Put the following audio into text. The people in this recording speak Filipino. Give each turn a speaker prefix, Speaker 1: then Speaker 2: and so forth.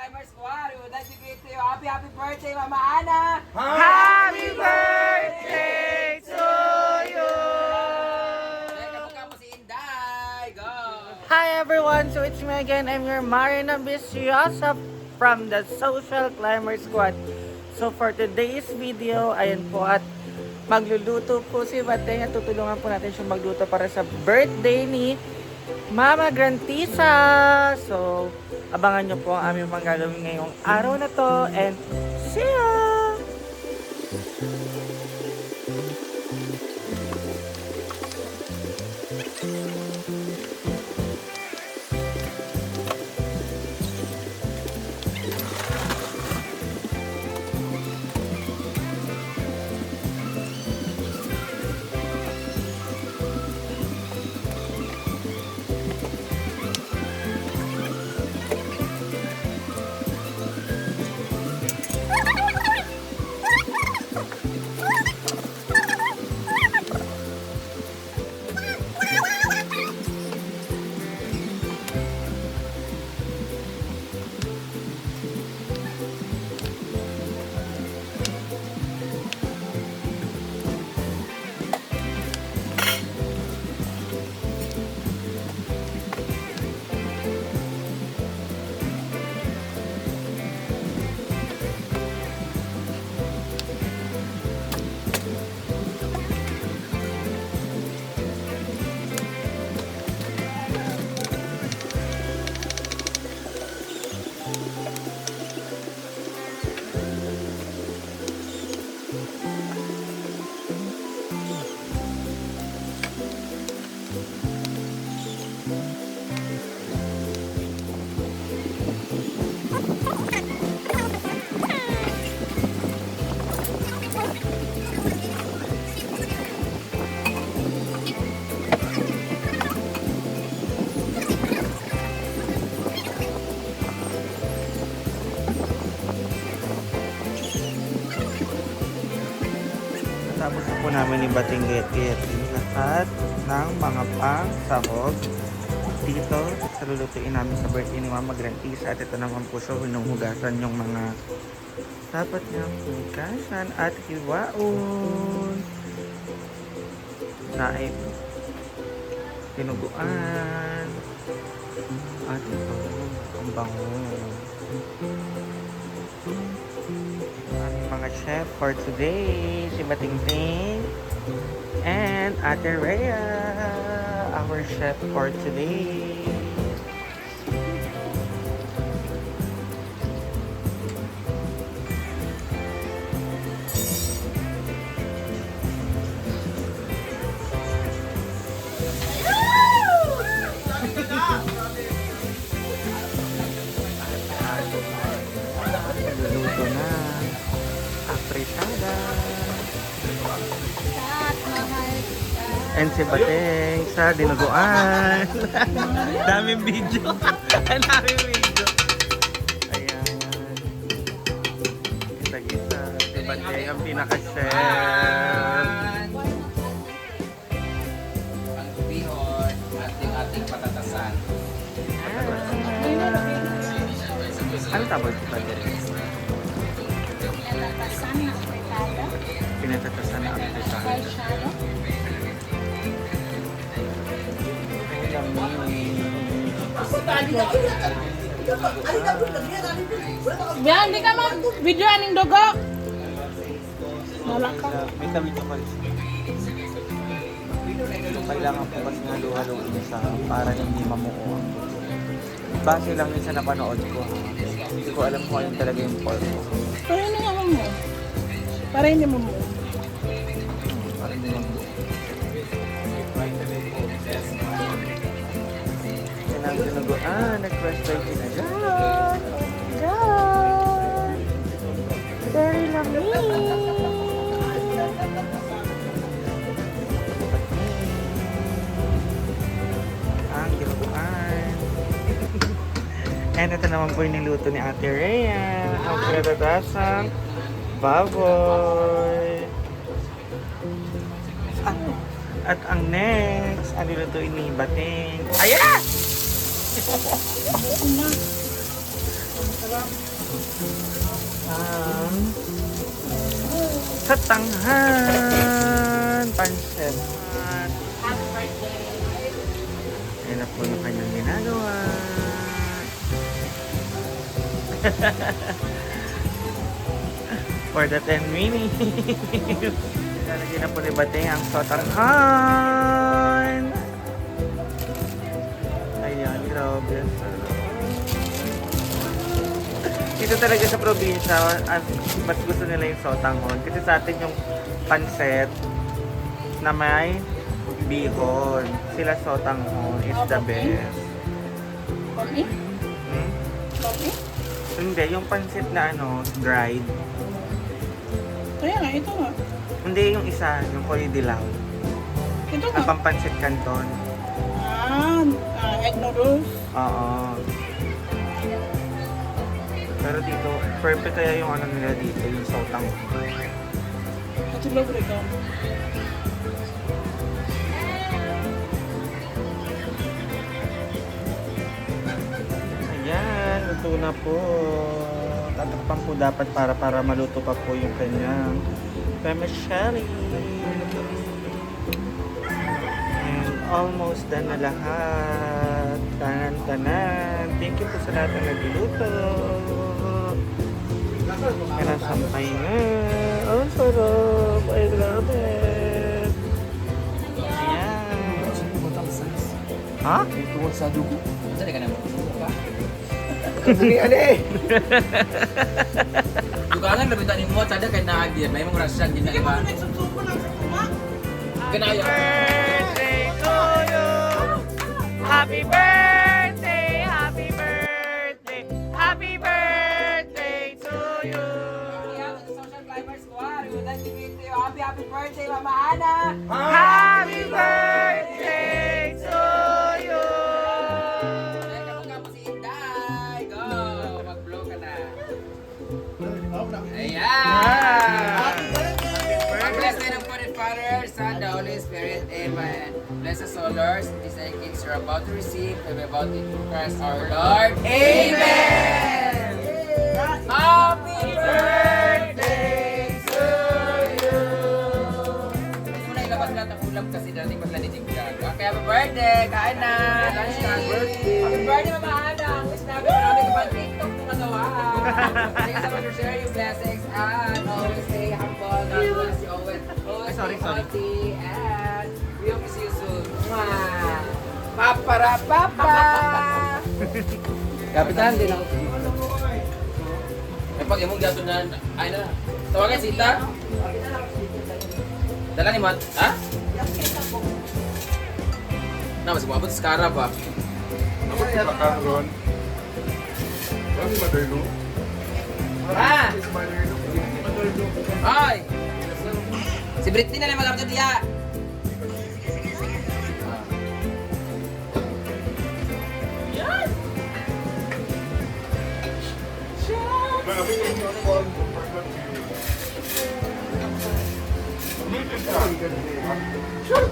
Speaker 1: Climbers Squad, we would like to greet you. Happy birthday, Mama Ana!
Speaker 2: Happy birthday to you!
Speaker 1: Kamukha mo si Inday. Go!
Speaker 2: Hi everyone, so it's me again. I'm your Marina Viciosa from the Social Climber Squad. So for today's video, ayan po at magluluto po si Bateng at tutulungan po natin siya magluto para sa birthday ni Mama Grantisa. So abangan nyo po ang aming mga gagawin ngayong araw na to and see ya! Tapos po namin ibating get-getting lahat ng mga pang-sahog dito sa lulutuin namin sa birthday ni Mama Grantisa. At ito naman po siya, hinuhugasan yung mga dapat niyang hugasan at hiwaon. Naib, tinuguan, at ito, ang bango. Aming mga chef for today, si Batingting and Ate Rhea, our chef for today. Luluto na apritada. And si Bateng sa dinuguan. Daming video. Ang daming video. Ayan. Isa-isa. Si Bateng ang pinaka-chef.
Speaker 1: Ang bihon, ating patatasan.
Speaker 2: Ano tawag si Bateng?
Speaker 3: Pinatatasan na apretada.
Speaker 2: Pinatatasan na apritada.
Speaker 3: Eyeshadow. Yan, di ka mag-video aning dugo. Wala ka.
Speaker 2: May video pa rin. Kailangan po kasi nga luha-luha sa para hindi mamuo. Base lang yun sa napanood ko. Hindi ko alam kung anong talaga yung pork ko.
Speaker 3: Pero yun nga mo. Para hindi mo mo.
Speaker 2: Para hindi mamuo. Yan ang sinuguan. Nag-crush by Tina John. John! Very lamig! Ang ginuguan. And ito naman po yung niluto ni Ate Rhea. Ang pinatatasang baboy. At ang next, ang nilutuin ni Bating. Ayan na! Katanghan! Pansit.
Speaker 3: Happy birthday.
Speaker 2: Ayan na po yung kanyang ginagawa. For the 10 minutes. Lalagyan na po ni Bateng ang sotanghan. Ayan, grabe. Dito talaga sa probinsya, mas gusto nila yung sotanghon. Kasi sa atin yung pansit na may bihon. Sila sotanghon is the best.
Speaker 3: Coffee?
Speaker 2: Hmm?
Speaker 3: Coffee?
Speaker 2: Hindi, yung pansit na dried.
Speaker 3: Kaya nga, ito nga.
Speaker 2: Hindi, yung isa, yung koy dilaw.
Speaker 3: Ito
Speaker 2: Ang
Speaker 3: nga.
Speaker 2: pampansit canton.
Speaker 3: Egg noodles.
Speaker 2: Oo. Pero dito, perfect kaya yung nila dito, yung sotang.
Speaker 3: Ito libre ka.
Speaker 2: Ayan, luto na po. Tatakpan po dapat para maluto pa po yung kanyang vermicelli. And almost done na lahat. Tanan-tanan. Thank you po sa lahat na nagluluto. Kaya sampay na. Ang sarap. I love it. Ayan. Ha?
Speaker 1: Tungkol sa dugo. Saan ka naman? Dugangan na bitanin mo, tada kay naagyan. May mong rasyan din na
Speaker 3: Hindi
Speaker 1: iba.
Speaker 3: mo nagsusuko ng sukuma.
Speaker 1: Ganaya.
Speaker 2: Birthday to you. Happy birthday, happy birthday, happy birthday to you.
Speaker 1: Social Climber Squad, we would like to greet you. Happy birthday, Mama Ana!
Speaker 2: Happy birthday to you.
Speaker 1: Kapag ka po si Inday, go! Mag-blow ka na. Ayan! Bless the name of the Father, Son, the Holy Spirit. Amen. Bless the soul, Lord. These are the gifts you're about to receive. And we're about to Christ our Lord. Amen! Happy birthday to you! Hindi mo na ilabas lahat ang ulam kasi dati pag naninig ka. Okay, happy birthday! Kain na! Lunch na! Happy birthday, Mama Ana! Ang wish namin marami ka pang TikTok na magawa. Thank you so much for sharing your blessings and always stay humble. God bless you always. Always
Speaker 2: Sorry,
Speaker 1: stay
Speaker 2: sorry.
Speaker 1: healthy and we hope to see you soon. Mwah! Paparapapa! Kapitan din ako. Pag imong gato na, ay na. Tawagan si Ita. Dala ni Mat, ha? Na, mas buwabot sa kara ba?
Speaker 4: Ako si Makaron. Ano si Maderno?
Speaker 1: Ha?
Speaker 4: Si Maderno. Maderno.
Speaker 1: Ay! Si Britney na lang malamang diya.
Speaker 4: Nakapit ko yung call. Sure,